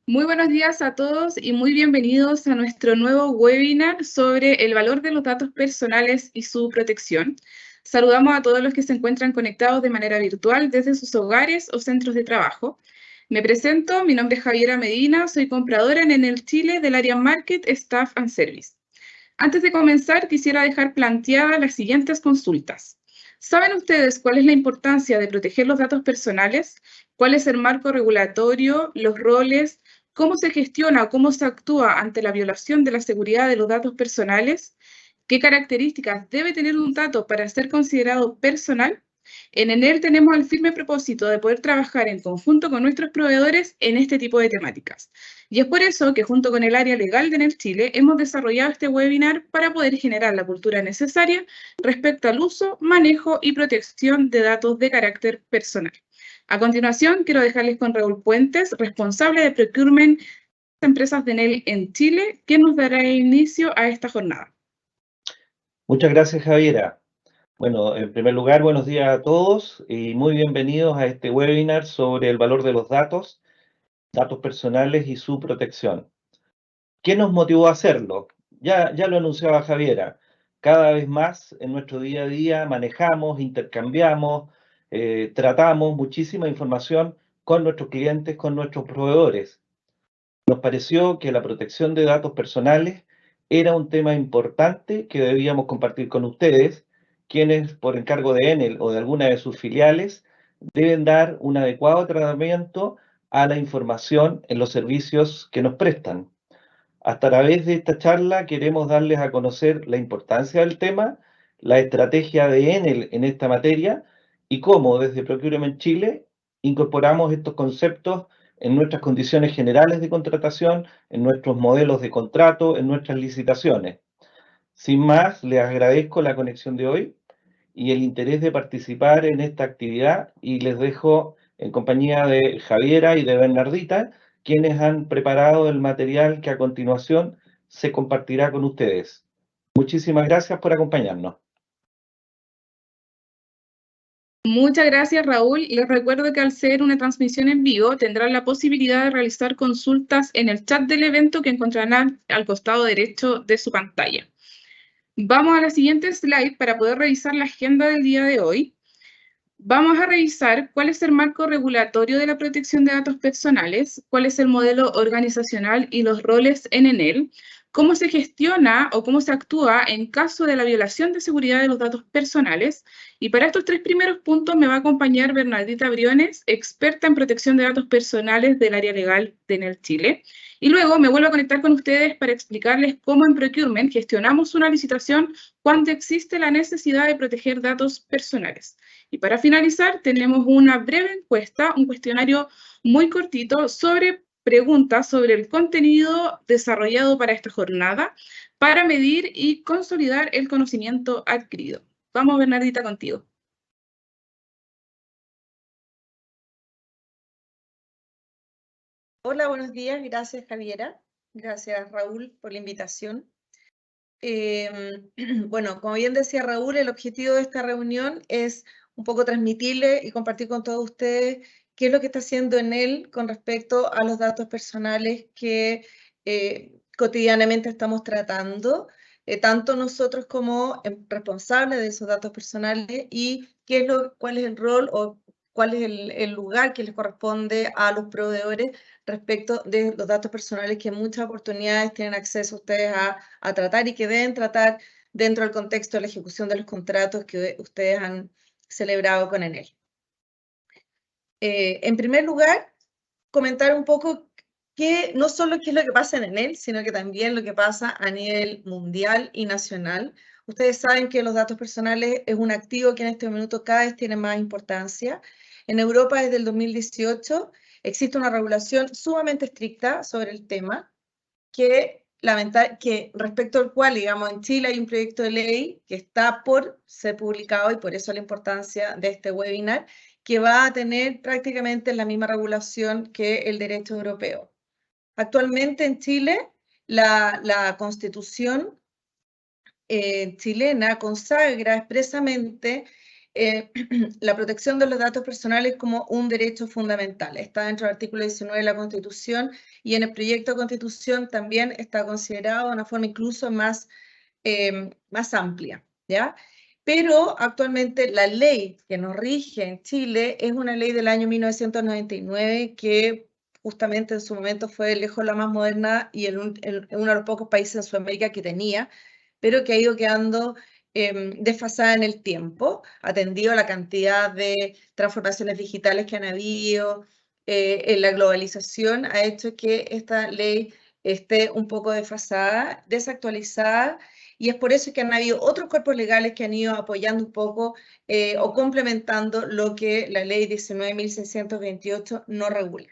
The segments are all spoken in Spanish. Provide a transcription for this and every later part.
Muy buenos días a todos y muy bienvenidos a nuestro nuevo webinar sobre el valor de los datos personales y su protección. Saludamos a todos los que se encuentran conectados de manera virtual desde sus hogares o centros de trabajo. Me presento, mi nombre es Javiera Medina, soy compradora en Enel Chile del área Market, Staff and Service. Antes de comenzar, quisiera dejar planteadas las siguientes consultas. ¿Saben ustedes cuál es la importancia de proteger los datos personales? ¿Cuál es el marco regulatorio, los roles? ¿Cómo se gestiona o cómo se actúa ante la violación de la seguridad de los datos personales? ¿Qué características debe tener un dato para ser considerado personal? En Enel tenemos el firme propósito de poder trabajar en conjunto con nuestros proveedores en este tipo de temáticas. Y es por eso que junto con el área legal de Enel Chile hemos desarrollado este webinar para poder generar la cultura necesaria respecto al uso, manejo y protección de datos de carácter personal. A continuación, quiero dejarles con Raúl Puentes, responsable de Procurement de empresas de Enel en Chile, quien nos dará inicio a esta jornada. Muchas gracias, Javiera. Bueno, en primer lugar, buenos días a todos y muy bienvenidos a este webinar sobre el valor de los datos personales y su protección. ¿Qué nos motivó a hacerlo? Ya lo anunciaba Javiera. Cada vez más en nuestro día a día manejamos, intercambiamos, tratamos muchísima información con nuestros clientes, con nuestros proveedores. Nos pareció que la protección de datos personales era un tema importante que debíamos compartir con ustedes, quienes por encargo de Enel o de alguna de sus filiales deben dar un adecuado tratamiento a la información en los servicios que nos prestan. A través de esta charla queremos darles a conocer la importancia del tema, la estrategia de Enel en esta materia y cómo desde Procurement Chile incorporamos estos conceptos en nuestras condiciones generales de contratación, en nuestros modelos de contrato, en nuestras licitaciones. Sin más, les agradezco la conexión de hoy y el interés de participar en esta actividad y les dejo en compañía de Javiera y de Bernardita, quienes han preparado el material que a continuación se compartirá con ustedes. Muchísimas gracias por acompañarnos. Muchas gracias, Raúl. Les recuerdo que al ser una transmisión en vivo, tendrán la posibilidad de realizar consultas en el chat del evento que encontrarán al costado derecho de su pantalla. Vamos a la siguiente slide para poder revisar la agenda del día de hoy. Vamos a revisar cuál es el marco regulatorio de la protección de datos personales, cuál es el modelo organizacional y los roles en Enel, cómo se gestiona o cómo se actúa en caso de la violación de seguridad de los datos personales. Y para estos tres primeros puntos me va a acompañar Bernardita Briones, experta en protección de datos personales del área legal de Enel Chile. Y luego me vuelvo a conectar con ustedes para explicarles cómo en Procurement gestionamos una licitación cuando existe la necesidad de proteger datos personales. Y para finalizar, tenemos una breve encuesta, un cuestionario muy cortito sobre preguntas sobre el contenido desarrollado para esta jornada para medir y consolidar el conocimiento adquirido. Vamos, Bernardita, contigo. Hola, buenos días. Gracias, Javiera. Gracias, Raúl, por la invitación. Bueno, como bien decía Raúl, el objetivo de esta reunión es un poco transmitirle y compartir con todos ustedes qué es lo que está haciendo Enel con respecto a los datos personales que cotidianamente estamos tratando, tanto nosotros como responsables de esos datos personales y cuál es el rol o cuál es el lugar que les corresponde a los proveedores respecto de los datos personales que en muchas oportunidades tienen acceso ustedes a tratar y que deben tratar dentro del contexto de la ejecución de los contratos que ustedes han celebrado con Enel. En primer lugar, comentar un poco no solo qué es lo que pasa en Enel, sino que también lo que pasa a nivel mundial y nacional. Ustedes saben que los datos personales es un activo que en este momento cada vez tiene más importancia. En Europa desde el 2018 existe una regulación sumamente estricta sobre el tema que respecto al cual, digamos, en Chile hay un proyecto de ley que está por ser publicado y por eso la importancia de este webinar, que va a tener prácticamente la misma regulación que el derecho europeo. Actualmente en Chile, la Constitución chilena consagra expresamente la protección de los datos personales como un derecho fundamental. Está dentro del artículo 19 de la Constitución y en el proyecto de Constitución también está considerado de una forma incluso más amplia, ¿ya? Pero actualmente la ley que nos rige en Chile es una ley del año 1999 que justamente en su momento fue lejos la más moderna y uno de los pocos países en Sudamérica que tenía, pero que ha ido quedando desfasada en el tiempo, atendido a la cantidad de transformaciones digitales que han habido, en la globalización ha hecho que esta ley esté un poco desfasada, desactualizada, y es por eso que han habido otros cuerpos legales que han ido apoyando un poco o complementando lo que la ley 19.628 no regula.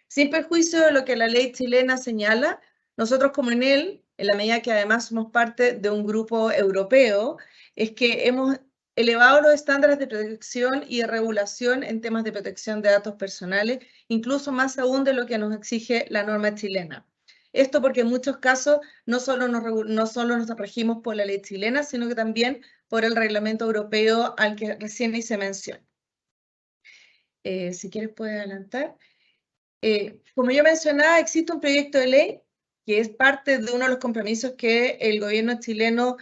Sin perjuicio de lo que la ley chilena señala, nosotros como en la medida que además somos parte de un grupo europeo, es que hemos elevado los estándares de protección y de regulación en temas de protección de datos personales, incluso más aún de lo que nos exige la norma chilena. Esto porque en muchos casos no solo nos regimos por la ley chilena, sino que también por el reglamento europeo al que recién hice mención. Si quieres puedes adelantar. Como yo mencionaba, existe un proyecto de ley que es parte de uno de los compromisos que el gobierno chileno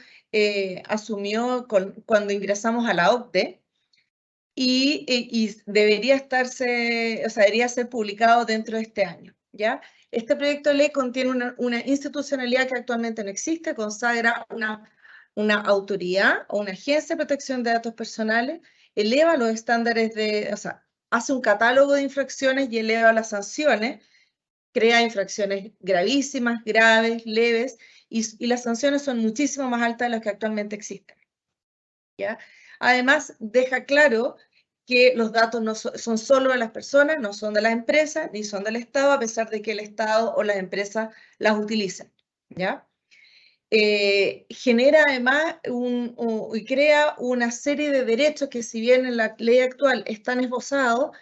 asumió cuando ingresamos a la OCDE y debería debería ser publicado dentro de este año, ¿ya? Este proyecto de ley contiene una institucionalidad que actualmente no existe, consagra una autoridad o una agencia de protección de datos personales, eleva los estándares hace un catálogo de infracciones y eleva las sanciones, crea infracciones gravísimas, graves, leves, y las sanciones son muchísimo más altas de las que actualmente existen, ¿ya? Además, deja claro que los datos no son solo de las personas, no son de las empresas, ni son del Estado, a pesar de que el Estado o las empresas las utilicen, ¿ya? Genera además y crea una serie de derechos que, si bien en la ley actual están esbozados,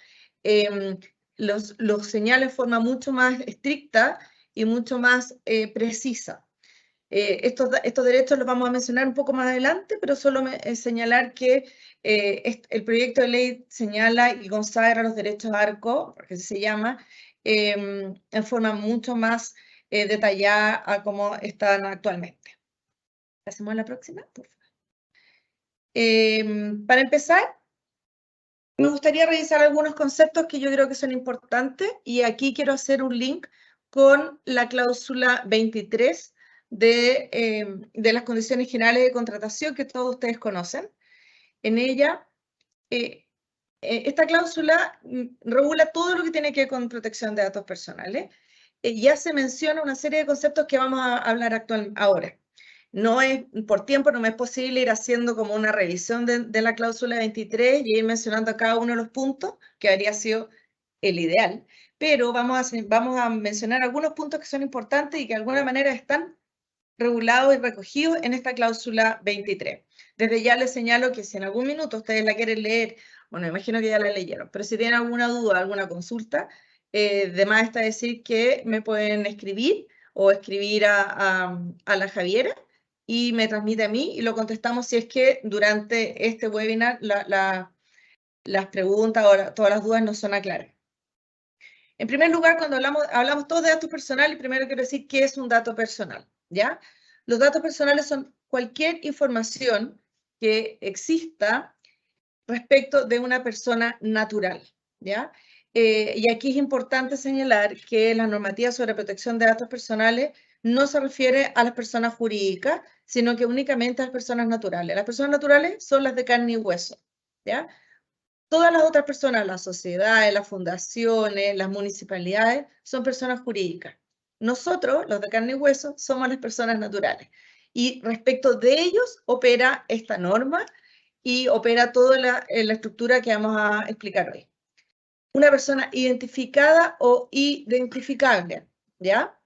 los señala de forma mucho más estricta y mucho más precisa. Estos derechos los vamos a mencionar un poco más adelante, pero solo señalar que el proyecto de ley señala y consagra los derechos ARCO, porque así se llama, en forma mucho más detallada a cómo están actualmente. ¿Pasemos a la próxima? Por favor. Para empezar, me gustaría revisar algunos conceptos que yo creo que son importantes, y aquí quiero hacer un link con la cláusula 23 de las condiciones generales de contratación que todos ustedes conocen. En ella, esta cláusula regula todo lo que tiene que ver con protección de datos personales. Ya se menciona una serie de conceptos que vamos a hablar ahora. Por tiempo no me es posible ir haciendo como una revisión de la cláusula 23 y ir mencionando cada uno de los puntos, que habría sido el ideal, pero vamos a mencionar algunos puntos que son importantes y que de alguna manera están regulados y recogidos en esta cláusula 23. Desde ya les señalo que si en algún minuto ustedes la quieren leer, bueno, imagino que ya la leyeron, pero si tienen alguna duda, alguna consulta, de más está decir que me pueden escribir o escribir a la Javiera y me transmite a mí y lo contestamos si es que durante este webinar las preguntas o todas las dudas no son aclaradas. En primer lugar, cuando hablamos todos de datos personales, primero quiero decir qué es un dato personal, ¿ya? Los datos personales son cualquier información que exista respecto de una persona natural, ¿ya? Y aquí es importante señalar que la normativa sobre protección de datos personales no se refiere a las personas jurídicas, sino que únicamente a las personas naturales. Las personas naturales son las de carne y hueso, ¿ya? Todas las otras personas, las sociedades, las fundaciones, las municipalidades, son personas jurídicas. Nosotros, los de carne y hueso, somos las personas naturales. Y respecto de ellos opera esta norma y opera toda la estructura que vamos a explicar hoy. Una persona identificada o identificable, ¿ya?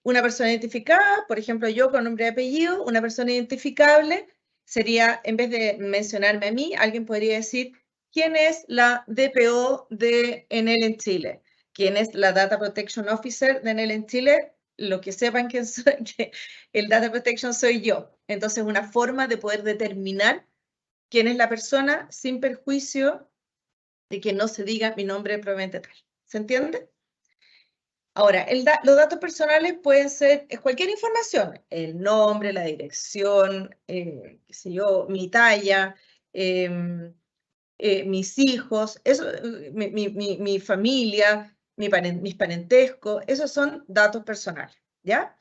Una persona identificada, por ejemplo, yo con nombre y apellido. Una persona identificable sería, en vez de mencionarme a mí, alguien podría decir quién es la DPO de Enel en Chile, quién es la Data Protection Officer de Enel en Chile. Lo que sepan que el Data Protection soy yo. Entonces, una forma de poder determinar quién es la persona sin perjuicio de que no se diga mi nombre probablemente tal. ¿Se entiende? Ahora, los datos personales pueden ser cualquier información, el nombre, la dirección, qué sé yo, mi talla, mis hijos, eso, mi familia, mis parentescos, esos son datos personales, ¿ya?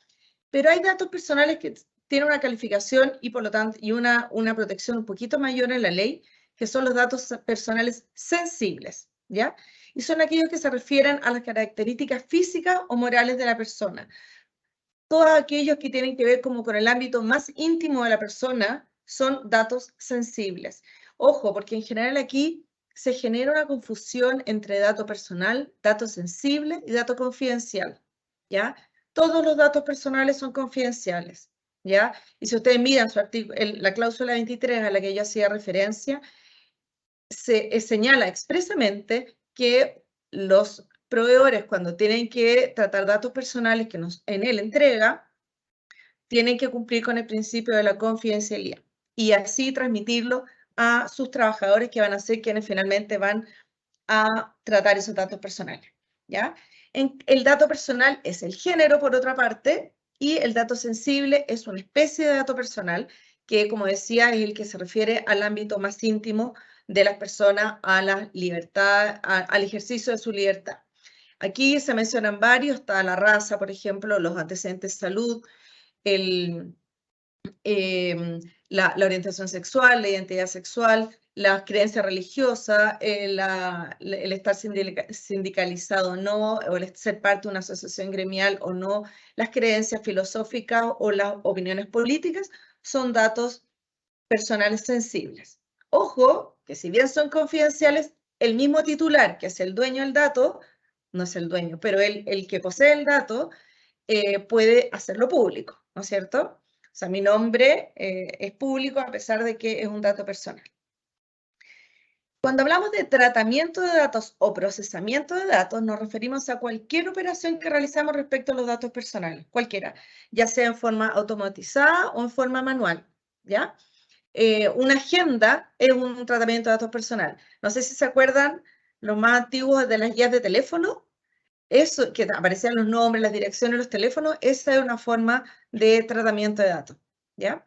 Pero hay datos personales que tienen una calificación y por lo tanto una protección un poquito mayor en la ley, que son los datos personales sensibles, ¿ya? Y son aquellos que se refieren a las características físicas o morales de la persona. Todos aquellos que tienen que ver como con el ámbito más íntimo de la persona son datos sensibles. Ojo, porque en general aquí se genera una confusión entre dato personal, dato sensible y dato confidencial, ¿ya? Todos los datos personales son confidenciales, ¿ya? Y si ustedes miran la cláusula 23 a la que yo hacía referencia, se señala expresamente que los proveedores, cuando tienen que tratar datos personales que en él entrega, tienen que cumplir con el principio de la confidencialidad y así transmitirlo a sus trabajadores que van a ser quienes finalmente van a tratar esos datos personales, ¿ya? El dato personal es el género, por otra parte, y el dato sensible es una especie de dato personal que, como decía, es el que se refiere al ámbito más íntimo de las personas, a la libertad, al ejercicio de su libertad. Aquí se mencionan varios, está la raza, por ejemplo, los antecedentes de salud, la orientación sexual, la identidad sexual, las creencias religiosas, el estar sindicalizado o no, o el ser parte de una asociación gremial o no, las creencias filosóficas o las opiniones políticas, son datos personales sensibles. Ojo, que si bien son confidenciales, el mismo titular, que es el dueño del dato, no es el dueño, pero el que posee el dato, puede hacerlo público, ¿no es cierto? O sea, mi nombre es público a pesar de que es un dato personal. Cuando hablamos de tratamiento de datos o procesamiento de datos, nos referimos a cualquier operación que realizamos respecto a los datos personales, cualquiera, ya sea en forma automatizada o en forma manual, ¿ya? Una agenda es un tratamiento de datos personal. No sé si se acuerdan los más antiguos de las guías de teléfono, eso, que aparecían los nombres, las direcciones, los teléfonos, esa es una forma de tratamiento de datos, ¿ya?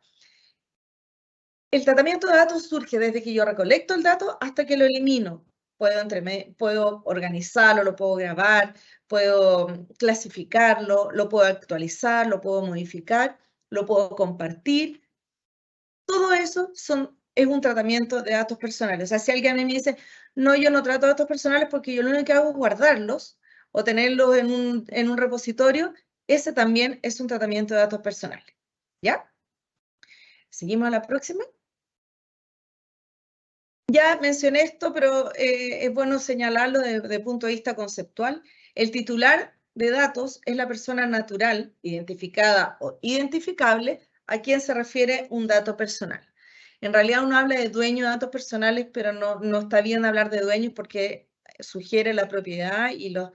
El tratamiento de datos surge desde que yo recolecto el dato hasta que lo elimino. Puedo organizarlo, lo puedo grabar, puedo clasificarlo, lo puedo actualizar, lo puedo modificar, lo puedo compartir. Todo eso es un tratamiento de datos personales. O sea, si alguien me dice, no, yo no trato datos personales porque yo lo único que hago es guardarlos o tenerlos en un repositorio, ese también es un tratamiento de datos personales. ¿Ya? Seguimos a la próxima. Ya mencioné esto, pero es bueno señalarlo desde el punto de vista conceptual. El titular de datos es la persona natural, identificada o identificable, a quien se refiere un dato personal. En realidad uno habla de dueño de datos personales, pero no está bien hablar de dueños porque sugiere la propiedad y los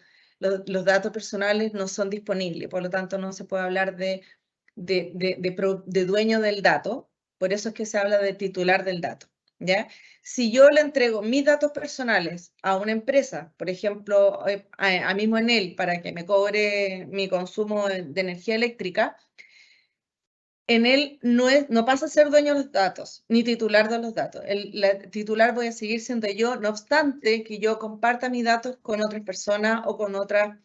datos personales no son disponibles. Por lo tanto, no se puede hablar de dueño del dato. Por eso es que se habla de titular del dato, ¿ya? Si yo le entrego mis datos personales a una empresa, por ejemplo, a mismo Enel, para que me cobre mi consumo de energía eléctrica, Enel no pasa a ser dueño de los datos, ni titular de los datos. El titular voy a seguir siendo yo, no obstante que yo comparta mis datos con otras personas o con otras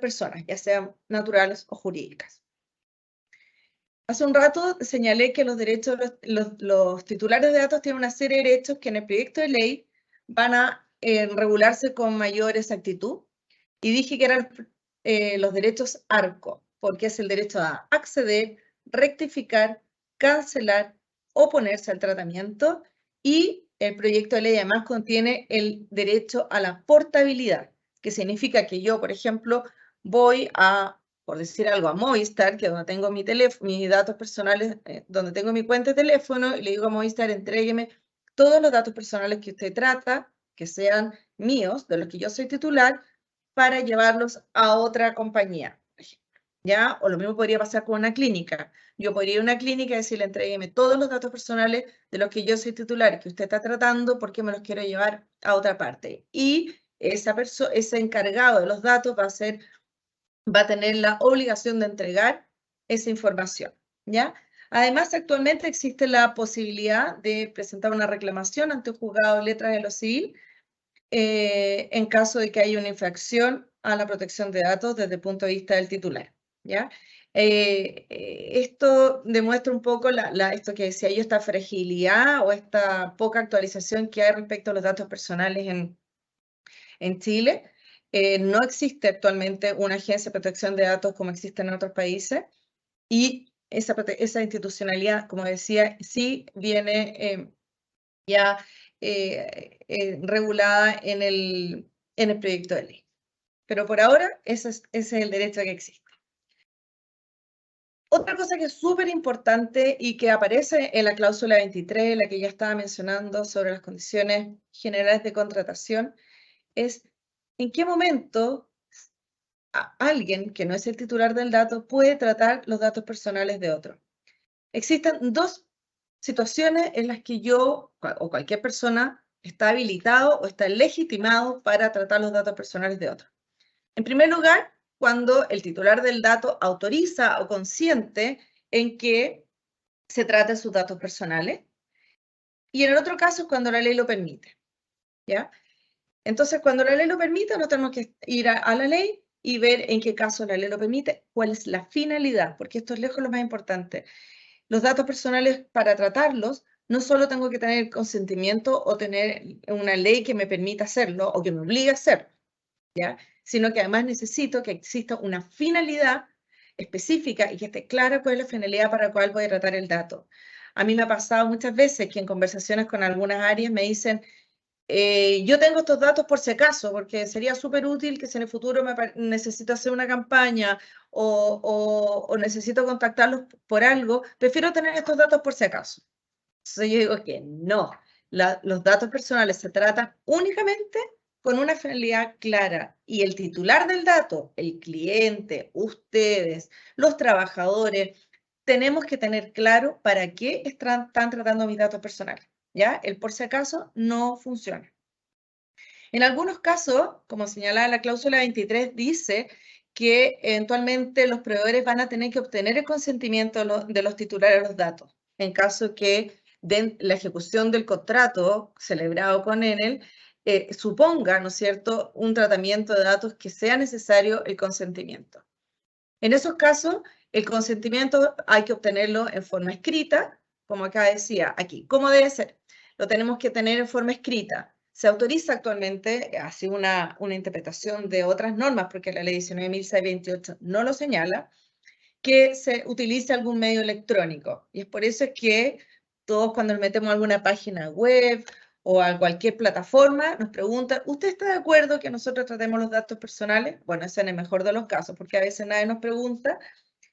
personas, ya sean naturales o jurídicas. Hace un rato señalé que los titulares de datos tienen una serie de derechos que en el proyecto de ley van a regularse con mayor exactitud y dije que eran los derechos ARCO, porque es el derecho a acceder, rectificar, cancelar, oponerse al tratamiento y el proyecto de ley además contiene el derecho a la portabilidad, que significa que yo, por ejemplo, voy a, por decir algo, a Movistar, que es donde tengo mis datos personales, donde tengo mi cuenta de teléfono, y le digo a Movistar, entrégueme todos los datos personales que usted trata, que sean míos, de los que yo soy titular, para llevarlos a otra compañía, ¿ya? O lo mismo podría pasar con una clínica. Yo podría ir a una clínica y decirle, entrégueme todos los datos personales de los que yo soy titular, que usted está tratando, porque me los quiero llevar a otra parte. Y ese encargado de los datos va a tener la obligación de entregar esa información, ¿ya? Además, actualmente existe la posibilidad de presentar una reclamación ante un juzgado de letras de lo civil en caso de que haya una infracción a la protección de datos desde el punto de vista del titular, ¿ya? Esto demuestra un poco esto que decía yo, esta fragilidad o esta poca actualización que hay respecto a los datos personales en Chile. No existe actualmente una agencia de protección de datos como existe en otros países y esa institucionalidad, como decía, sí viene ya regulada en el proyecto de ley. Pero por ahora ese es el derecho que existe. Otra cosa que es súper importante y que aparece en la cláusula 23, la que ya estaba mencionando sobre las condiciones generales de contratación, es en qué momento alguien que no es el titular del dato puede tratar los datos personales de otro. Existen dos situaciones en las que yo o cualquier persona está habilitado o está legitimado para tratar los datos personales de otro. En primer lugar, cuando el titular del dato autoriza o consiente en que se trate sus datos personales. Y en el otro caso es cuando la ley lo permite, ¿ya? Entonces, cuando la ley lo permite, no tenemos que ir a la ley y ver en qué caso la ley lo permite, cuál es la finalidad, porque esto es lejos lo más importante. Los datos personales, para tratarlos, no solo tengo que tener consentimiento o tener una ley que me permita hacerlo o que me obligue a hacerlo, ¿ya? Sino que además necesito que exista una finalidad específica y que esté clara cuál es la finalidad para la cual voy a tratar el dato. A mí me ha pasado muchas veces que en conversaciones con algunas áreas me dicen, yo tengo estos datos por si acaso, porque sería súper útil que si en el futuro necesito hacer una campaña o necesito contactarlos por algo, prefiero tener estos datos por si acaso. Entonces yo digo que no, los datos personales se tratan únicamente con una finalidad clara y el titular del dato, el cliente, ustedes, los trabajadores, tenemos que tener claro para qué están tratando mis datos personales. ¿Ya? El por si acaso no funciona. En algunos casos, como señalaba la cláusula 23, dice que eventualmente los proveedores van a tener que obtener el consentimiento de los titulares de los datos, en caso que la ejecución del contrato celebrado con Enel suponga, ¿no es cierto?, un tratamiento de datos que sea necesario el consentimiento. En esos casos, el consentimiento hay que obtenerlo en forma escrita, como acá decía aquí. ¿Cómo debe ser? Lo tenemos que tener en forma escrita. Se autoriza actualmente, así una interpretación de otras normas, porque la ley 19.628 no lo señala, que se utilice algún medio electrónico. Y es por eso que todos cuando nos metemos a alguna página web o a cualquier plataforma, nos preguntan, ¿usted está de acuerdo que nosotros tratemos los datos personales? Bueno, ese es el mejor de los casos, porque a veces nadie nos pregunta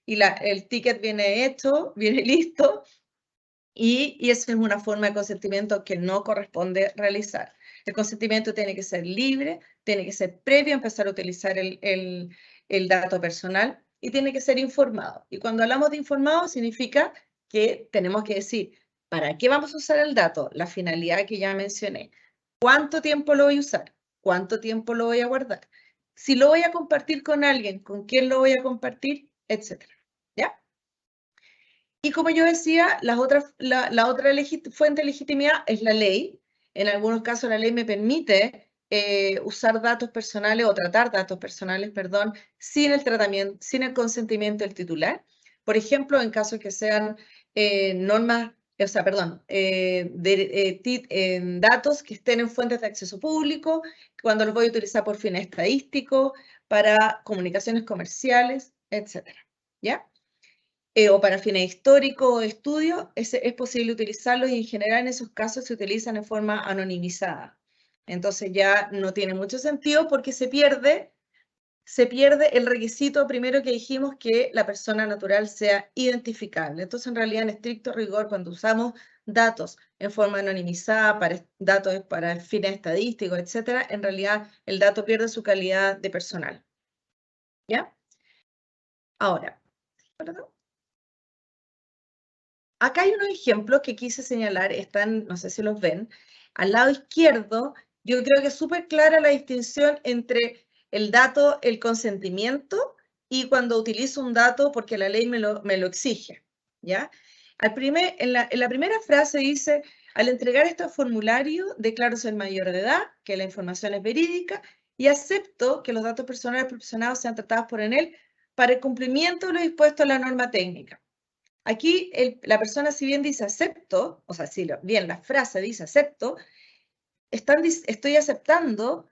y el ticket viene hecho, viene listo, y eso es una forma de consentimiento que no corresponde realizar. El consentimiento tiene que ser libre, tiene que ser previo a empezar a utilizar el dato personal y tiene que ser informado. Y cuando hablamos de informado significa que tenemos que decir, ¿para qué vamos a usar el dato? La finalidad que ya mencioné. ¿Cuánto tiempo lo voy a usar? ¿Cuánto tiempo lo voy a guardar? Si lo voy a compartir con alguien, ¿con quién lo voy a compartir? Etcétera. ¿Ya? Y como yo decía, la otra fuente de legitimidad es la ley. En algunos casos la ley me permite usar datos personales o tratar datos personales, perdón, sin el consentimiento del titular. Por ejemplo, en casos que sean normas, o sea, perdón, datos que estén en fuentes de acceso público, cuando los voy a utilizar por fines estadísticos, para comunicaciones comerciales, etcétera. ¿Ya? O para fines históricos o de estudio, es posible utilizarlos y en general en esos casos se utilizan en forma anonimizada. Entonces ya no tiene mucho sentido porque se pierde el requisito primero que dijimos que la persona natural sea identificable. Entonces en realidad en estricto rigor cuando usamos datos en forma anonimizada, datos para fines estadísticos, etcétera, en realidad el dato pierde su calidad de personal. ¿Ya? Ahora, ¿perdón? Acá hay unos ejemplos que quise señalar, están, no sé si los ven, al lado izquierdo, yo creo que es súper clara la distinción entre el dato, el consentimiento, y cuando utilizo un dato porque la ley me lo exige, ¿ya? En la primera frase dice, al entregar este formulario, declaro ser mayor de edad, que la información es verídica, y acepto que los datos personales proporcionados sean tratados por él para el cumplimiento de lo dispuesto en la norma técnica. Aquí la persona, si bien dice acepto, o sea, si bien la frase dice acepto, estoy aceptando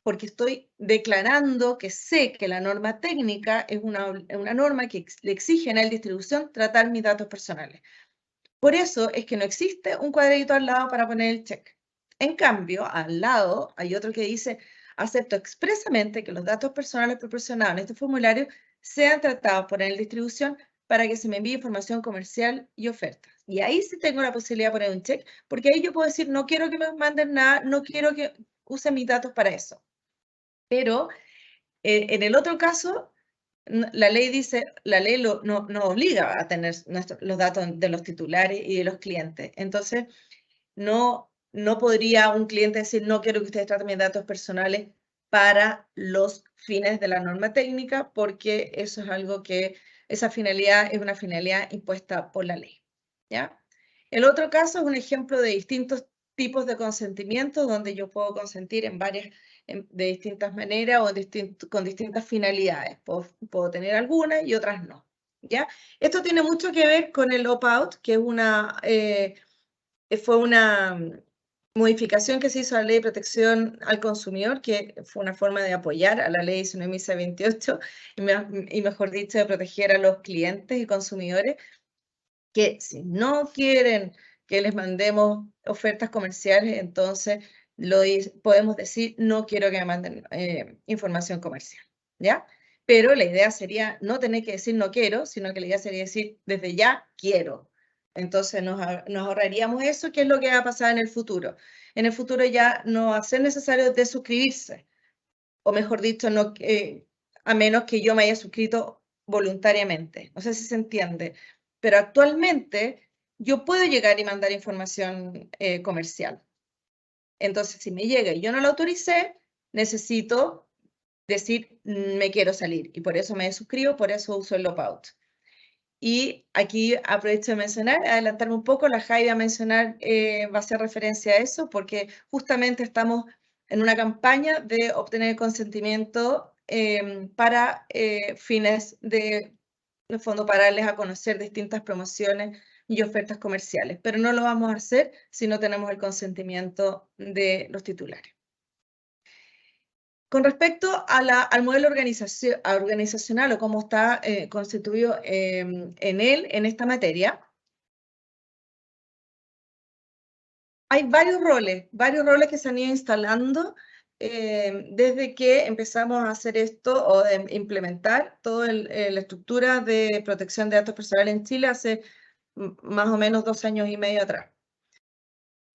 porque estoy declarando que sé que la norma técnica es una norma que le exige en la distribución tratar mis datos personales. Por eso es que no existe un cuadradito al lado para poner el check. En cambio, al lado hay otro que dice acepto expresamente que los datos personales proporcionados en este formulario sean tratados por el distribución para que se me envíe información comercial y ofertas. Y ahí sí tengo la posibilidad de poner un check, porque ahí yo puedo decir, no quiero que me manden nada, no quiero que usen mis datos para eso. Pero en el otro caso, la ley dice, la ley no obliga a tener los datos de los titulares y de los clientes. Entonces, no podría un cliente decir, no quiero que ustedes traten mis datos personales para los fines de la norma técnica, porque eso es algo que, esa finalidad es una finalidad impuesta por la ley, ¿ya? El otro caso es un ejemplo de distintos tipos de consentimiento, donde yo puedo consentir de distintas maneras o con distintas finalidades. Puedo tener algunas y otras no, ¿ya? Esto tiene mucho que ver con el opt-out, que fue una modificación que se hizo a la Ley de Protección al Consumidor, que fue una forma de apoyar a la Ley 19.628 y mejor dicho, de proteger a los clientes y consumidores que si no quieren que les mandemos ofertas comerciales, entonces podemos decir, no quiero que me manden información comercial, ¿ya? Pero la idea sería no tener que decir no quiero, sino que la idea sería decir desde ya quiero. Entonces nos ahorraríamos eso, que es lo que va a pasar en el futuro. En el futuro ya no va a ser necesario desuscribirse, o mejor dicho, no, a menos que yo me haya suscrito voluntariamente. No sé si se entiende, pero actualmente yo puedo llegar y mandar información comercial. Entonces, si me llega y yo no lo autoricé, necesito decir, me quiero salir, y por eso me suscribo, por eso uso el opt-out. Y aquí aprovecho de mencionar, adelantarme un poco, la Jai va a mencionar, va a hacer referencia a eso, porque justamente estamos en una campaña de obtener consentimiento para fines de fondo, para darles a conocer distintas promociones y ofertas comerciales, pero no lo vamos a hacer si no tenemos el consentimiento de los titulares. Con respecto al modelo organizacional o cómo está constituido en esta materia, hay varios roles que se han ido instalando desde que empezamos a hacer esto o de implementar toda la estructura de protección de datos personales en Chile hace más o menos 2 años y medio atrás.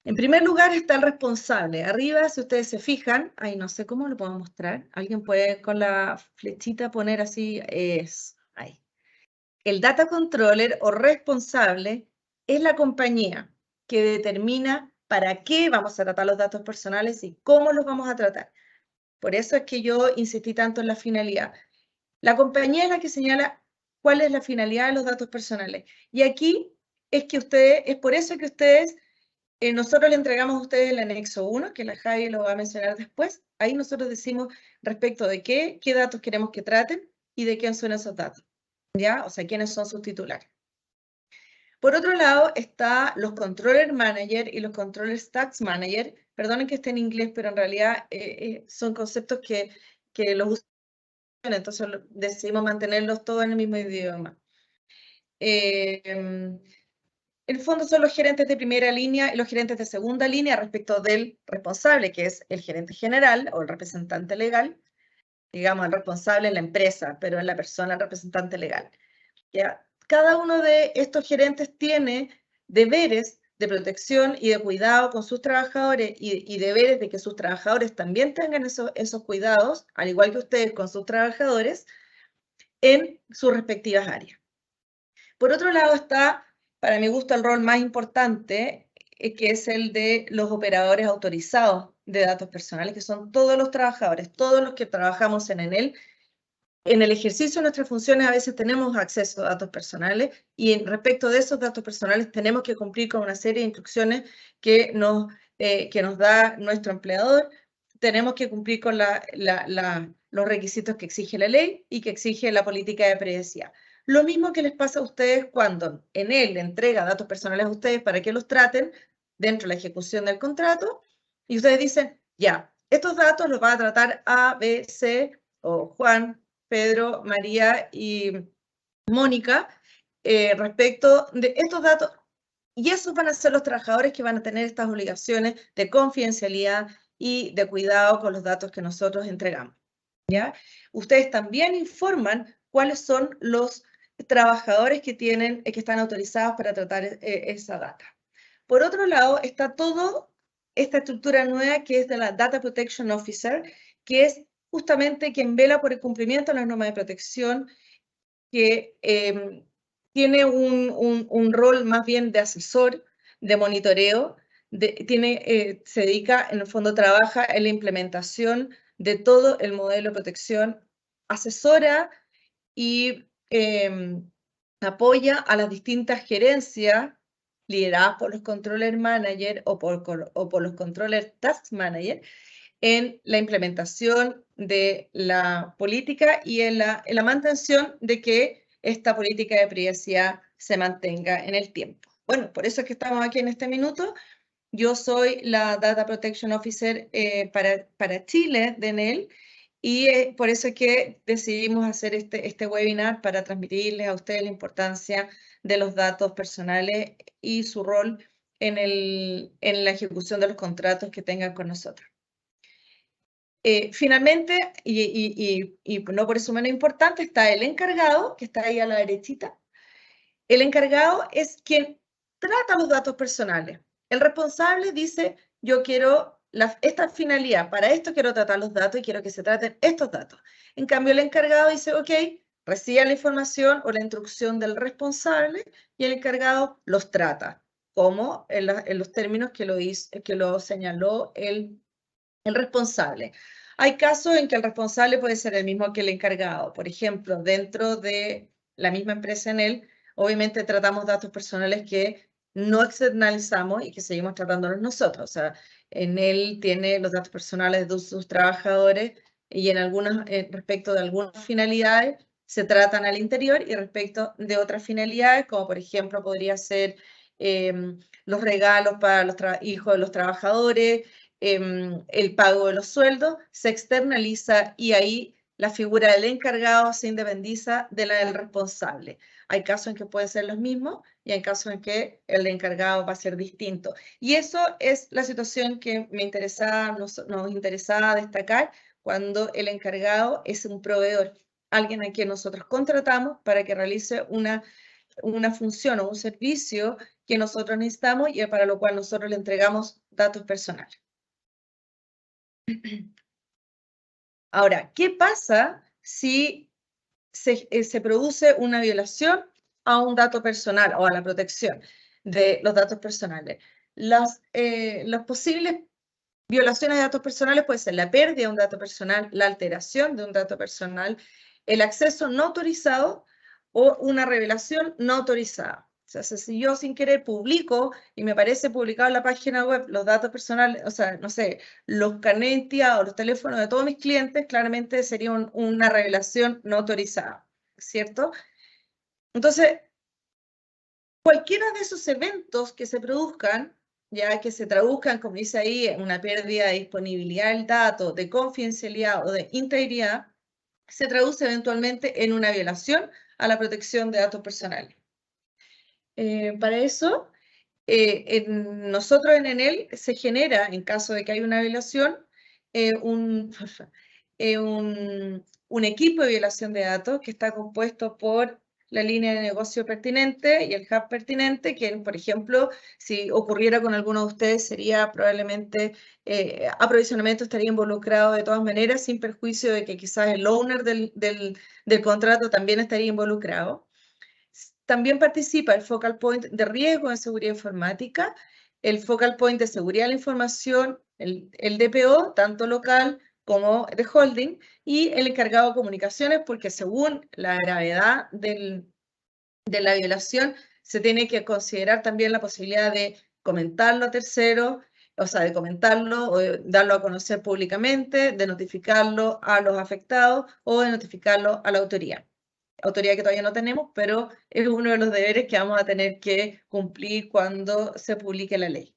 En primer lugar está el responsable. Arriba, si ustedes se fijan, ahí no sé cómo lo puedo mostrar. Alguien puede con la flechita poner así, ahí. El data controller o responsable es la compañía que determina para qué vamos a tratar los datos personales y cómo los vamos a tratar. Por eso es que yo insistí tanto en la finalidad. La compañía es la que señala cuál es la finalidad de los datos personales. Y aquí es por eso que ustedes nosotros le entregamos a ustedes el anexo 1, que la Javi lo va a mencionar después. Ahí nosotros decimos respecto de qué datos queremos que traten y de quién son esos datos, ¿ya? O sea, quiénes son sus titulares. Por otro lado, está los Controller Manager y los Controller Tax Manager. Perdonen que esté en inglés, pero en realidad son conceptos que los usan, entonces decidimos mantenerlos todos en el mismo idioma. En el fondo son los gerentes de primera línea y los gerentes de segunda línea respecto del responsable, que es el gerente general o el representante legal, digamos, el responsable en la empresa, pero en la persona el representante legal. ¿Ya? Cada uno de estos gerentes tiene deberes de protección y de cuidado con sus trabajadores y deberes de que sus trabajadores también tengan esos cuidados, al igual que ustedes con sus trabajadores, en sus respectivas áreas. Por otro lado está, para mi gusto, el rol más importante, que es el de los operadores autorizados de datos personales, que son todos los trabajadores, todos los que trabajamos en Enel. En el ejercicio de nuestras funciones a veces tenemos acceso a datos personales y respecto de esos datos personales tenemos que cumplir con una serie de instrucciones que nos da nuestro empleador. Tenemos que cumplir con los requisitos que exige la ley y que exige la política de privacidad. Lo mismo que les pasa a ustedes cuando Enel le entrega datos personales a ustedes para que los traten dentro de la ejecución del contrato y ustedes dicen, ya, estos datos los va a tratar A, B, C o Juan, Pedro, María y Mónica respecto de estos datos. Y esos van a ser los trabajadores que van a tener estas obligaciones de confidencialidad y de cuidado con los datos que nosotros entregamos. ¿Ya? Ustedes también informan cuáles son los trabajadores que están autorizados para tratar esa data. Por otro lado, está toda esta estructura nueva que es de la Data Protection Officer, que es justamente quien vela por el cumplimiento de las normas de protección, que tiene un rol más bien de asesor, de monitoreo, se dedica, en el fondo trabaja en la implementación de todo el modelo de protección, asesora y apoya a las distintas gerencias lideradas por los controller manager o por los controller task manager en la implementación de la política y en la mantención de que esta política de privacidad se mantenga en el tiempo. Bueno, por eso es que estamos aquí en este minuto. Yo soy la Data Protection Officer para Chile de Enel y por eso es que decidimos hacer este webinar para transmitirles a ustedes la importancia de los datos personales y su rol en la ejecución de los contratos que tengan con nosotros. Finalmente, y no por eso menos importante, está el encargado, que está ahí a la derechita. El encargado es quien trata los datos personales. El responsable dice, yo quiero esta finalidad, para esto quiero tratar los datos y quiero que se traten estos datos. En cambio, el encargado dice, ok, recibe la información o la instrucción del responsable y el encargado los trata, como en los términos que lo señaló el responsable. Hay casos en que el responsable puede ser el mismo que el encargado. Por ejemplo, dentro de la misma empresa Enel, obviamente tratamos datos personales que no externalizamos y que seguimos tratándolos nosotros. O sea, Enel tiene los datos personales de sus trabajadores y respecto de algunas finalidades se tratan al interior y respecto de otras finalidades, como por ejemplo podría ser los regalos para los hijos de los trabajadores, el pago de los sueldos, se externaliza y ahí la figura del encargado se independiza de la del responsable. Hay casos en que pueden ser los mismos y hay casos en que el encargado va a ser distinto. Y eso es la situación que nos interesaba destacar cuando el encargado es un proveedor, alguien a quien nosotros contratamos para que realice una función o un servicio que nosotros necesitamos y para lo cual nosotros le entregamos datos personales. Ahora, ¿qué pasa si se produce una violación a un dato personal o a la protección de los datos personales? Las posibles violaciones de datos personales pueden ser la pérdida de un dato personal, la alteración de un dato personal, el acceso no autorizado o una revelación no autorizada. O sea, si yo sin querer publico y me parece publicado en la página web los datos personales, o sea, no sé, los carnet de identidad o los teléfonos de todos mis clientes, claramente sería una revelación no autorizada, ¿cierto? Entonces, cualquiera de esos eventos que se produzcan, ya que se traduzcan, como dice ahí, en una pérdida de disponibilidad del dato, de confidencialidad o de integridad, se traduce eventualmente en una violación a la protección de datos personales. Para eso, nosotros en Enel se genera, en caso de que haya una violación, un equipo de violación de datos que está compuesto por la línea de negocio pertinente y el hub pertinente, que, por ejemplo, si ocurriera con alguno de ustedes, sería probablemente aprovisionamiento estaría involucrado de todas maneras, sin perjuicio de que quizás el owner del contrato también estaría involucrado. También participa el Focal Point de riesgo en seguridad informática, el Focal Point de seguridad de la información, el DPO, tanto local como de holding, y el encargado de comunicaciones, porque según la gravedad de la violación, se tiene que considerar también la posibilidad de comentarlo a terceros, o sea, de comentarlo o de darlo a conocer públicamente, de notificarlo a los afectados o de notificarlo a la autoridad. Autoridad que todavía no tenemos, pero es uno de los deberes que vamos a tener que cumplir cuando se publique la ley.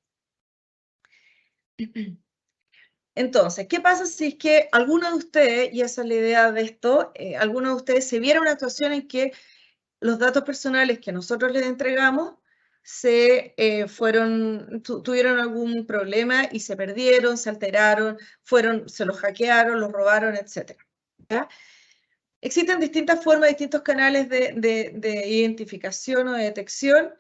Entonces, ¿qué pasa si es que alguno de ustedes, y esa es la idea de esto, alguno de ustedes se viera una actuación en que los datos personales que nosotros les entregamos tuvieron algún problema y se perdieron, se alteraron, se los hackearon, los robaron, etc. ¿Ya? Existen distintas formas, distintos canales de identificación o de detección.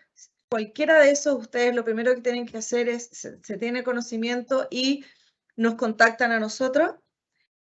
Cualquiera de esos, ustedes lo primero que tienen que hacer es, se tiene conocimiento y nos contactan a nosotros,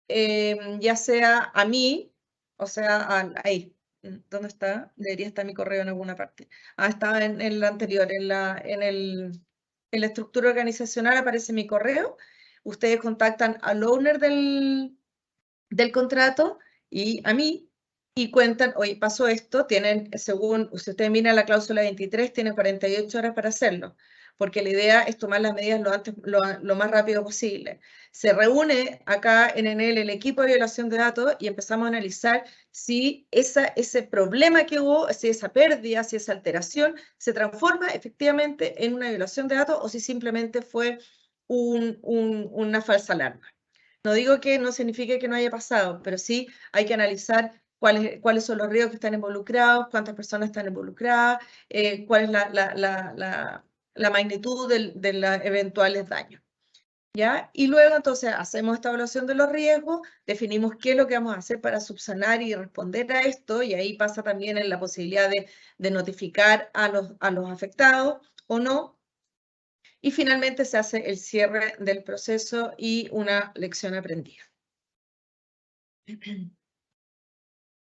ya sea a mí, o sea, ahí. ¿Dónde está? Debería estar mi correo en alguna parte. Estaba en la anterior, en la estructura organizacional aparece mi correo. Ustedes contactan al owner del contrato y a mí, y cuentan, oye, pasó esto, tienen, según, si ustedes miran la cláusula 23, tienen 48 horas para hacerlo, porque la idea es tomar las medidas lo más rápido posible. Se reúne acá en Enel el equipo de violación de datos y empezamos a analizar si ese problema que hubo, si esa pérdida, si esa alteración se transforma efectivamente en una violación de datos o si simplemente fue una falsa alarma. No digo que no signifique que no haya pasado, pero sí hay que analizar cuáles son los riesgos que están involucrados, cuántas personas están involucradas, cuál es la magnitud de los eventuales daños. ¿Ya? Y luego entonces hacemos esta evaluación de los riesgos, definimos qué es lo que vamos a hacer para subsanar y responder a esto, y ahí pasa también en la posibilidad de notificar a los afectados o no. Y finalmente se hace el cierre del proceso y una lección aprendida.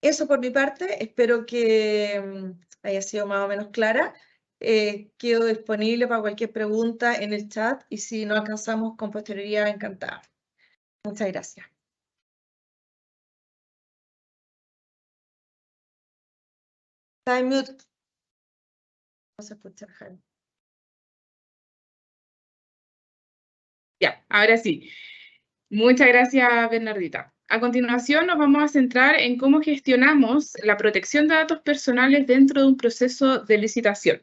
Eso por mi parte, espero que haya sido más o menos clara. Quedo disponible para cualquier pregunta en el chat y si no alcanzamos con posterioridad, encantada. Muchas gracias. Está en mute. No se escucha, Jaime. Ya, ahora sí. Muchas gracias, Bernardita. A continuación nos vamos a centrar en cómo gestionamos la protección de datos personales dentro de un proceso de licitación.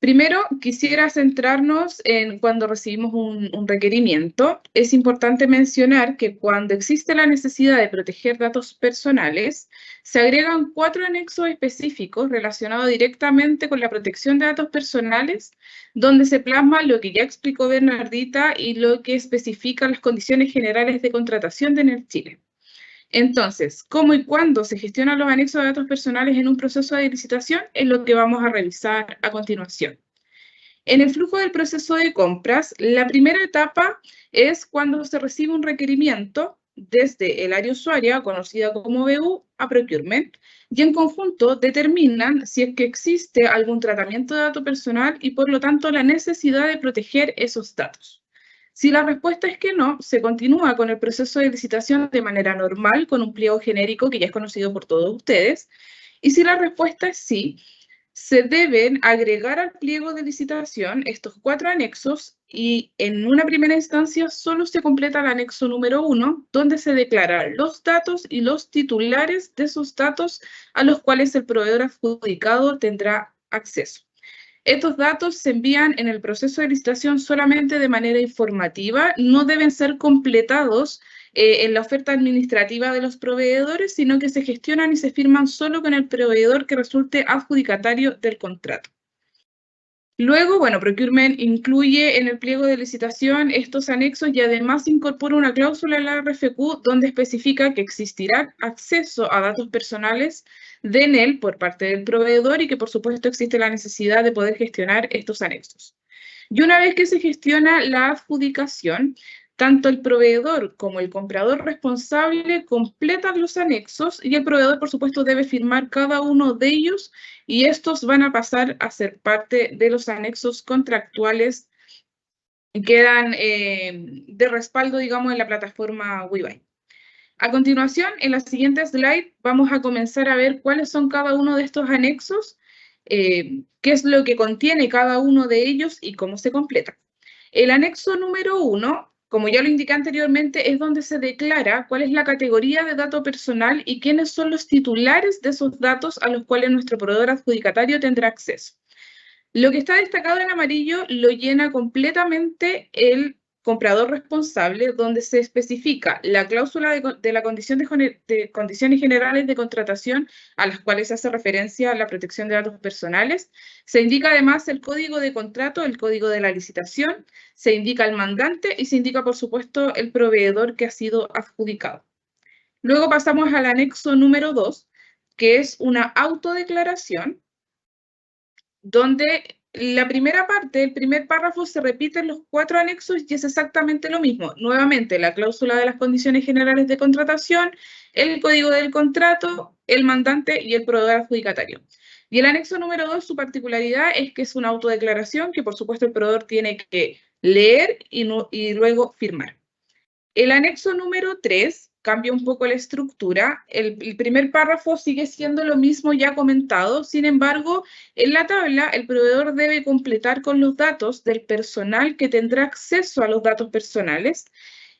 Primero, quisiera centrarnos en cuando recibimos un requerimiento. Es importante mencionar que cuando existe la necesidad de proteger datos personales, se agregan 4 anexos específicos relacionados directamente con la protección de datos personales, donde se plasma lo que ya explicó Bernardita y lo que especifica las condiciones generales de contratación de Enel Chile. Entonces, ¿cómo y cuándo se gestionan los anexos de datos personales en un proceso de licitación? Es lo que vamos a revisar a continuación. En el flujo del proceso de compras, la primera etapa es cuando se recibe un requerimiento desde el área usuaria, conocida como BU, a Procurement, y en conjunto determinan si es que existe algún tratamiento de dato personal y por lo tanto la necesidad de proteger esos datos. Si la respuesta es que no, se continúa con el proceso de licitación de manera normal, con un pliego genérico que ya es conocido por todos ustedes. Y si la respuesta es sí, se deben agregar al pliego de licitación estos 4 anexos y en una primera instancia solo se completa el anexo número 1, donde se declaran los datos y los titulares de esos datos a los cuales el proveedor adjudicado tendrá acceso. Estos datos se envían en el proceso de licitación solamente de manera informativa, no deben ser completados en la oferta administrativa de los proveedores, sino que se gestionan y se firman solo con el proveedor que resulte adjudicatario del contrato. Luego, bueno, Procurement incluye en el pliego de licitación estos anexos y además incorpora una cláusula en la RFQ donde especifica que existirá acceso a datos personales de Enel por parte del proveedor y que por supuesto existe la necesidad de poder gestionar estos anexos. Y una vez que se gestiona la adjudicación, tanto el proveedor como el comprador responsable completan los anexos y el proveedor, por supuesto, debe firmar cada uno de ellos y estos van a pasar a ser parte de los anexos contractuales que quedan de respaldo, digamos, en la plataforma WeBuy. A continuación, en la siguiente slide, vamos a comenzar a ver cuáles son cada uno de estos anexos, qué es lo que contiene cada uno de ellos y cómo se completa. El anexo número 1, como ya lo indiqué anteriormente, es donde se declara cuál es la categoría de dato personal y quiénes son los titulares de esos datos a los cuales nuestro proveedor adjudicatario tendrá acceso. Lo que está destacado en amarillo lo llena completamente el comprador responsable, donde se especifica la cláusula de la condición de condiciones generales de contratación a las cuales se hace referencia a la protección de datos personales. Se indica además el código de contrato, el código de la licitación, se indica el mandante y se indica, por supuesto, el proveedor que ha sido adjudicado. Luego pasamos al anexo número 2, que es una autodeclaración, donde la primera parte, el primer párrafo, se repite en los 4 anexos y es exactamente lo mismo. Nuevamente, la cláusula de las condiciones generales de contratación, el código del contrato, el mandante y el proveedor adjudicatario. Y el anexo número 2, su particularidad es que es una autodeclaración que, por supuesto, el proveedor tiene que leer y luego firmar. El anexo número 3 cambia un poco la estructura. El primer párrafo sigue siendo lo mismo ya comentado. Sin embargo, en la tabla, el proveedor debe completar con los datos del personal que tendrá acceso a los datos personales.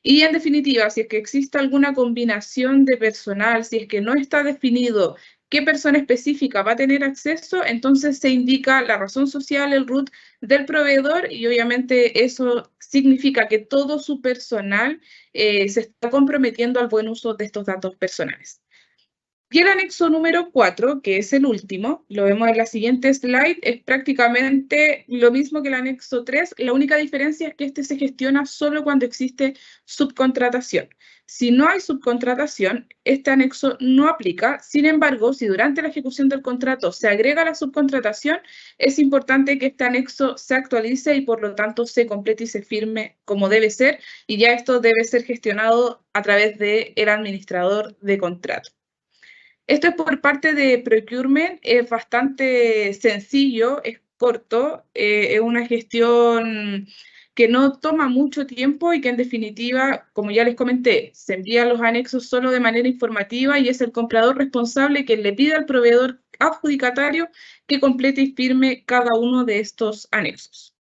Y en definitiva, si es que existe alguna combinación de personal, si es que no está definido qué persona específica va a tener acceso, entonces se indica la razón social, el RUT del proveedor y obviamente eso significa que todo su personal se está comprometiendo al buen uso de estos datos personales. Y el anexo número 4, que es el último, lo vemos en la siguiente slide, es prácticamente lo mismo que el anexo 3, la única diferencia es que este se gestiona solo cuando existe subcontratación. Si no hay subcontratación, este anexo no aplica. Sin embargo, si durante la ejecución del contrato se agrega la subcontratación, es importante que este anexo se actualice y por lo tanto se complete y se firme como debe ser, y ya esto debe ser gestionado a través del administrador de contrato. Esto es por parte de Procurement, es bastante sencillo, es corto, es una gestión que no toma mucho tiempo y que en definitiva, como ya les comenté, se envían los anexos solo de manera informativa y es el comprador responsable quien le pide al proveedor adjudicatario que complete y firme cada uno de estos anexos.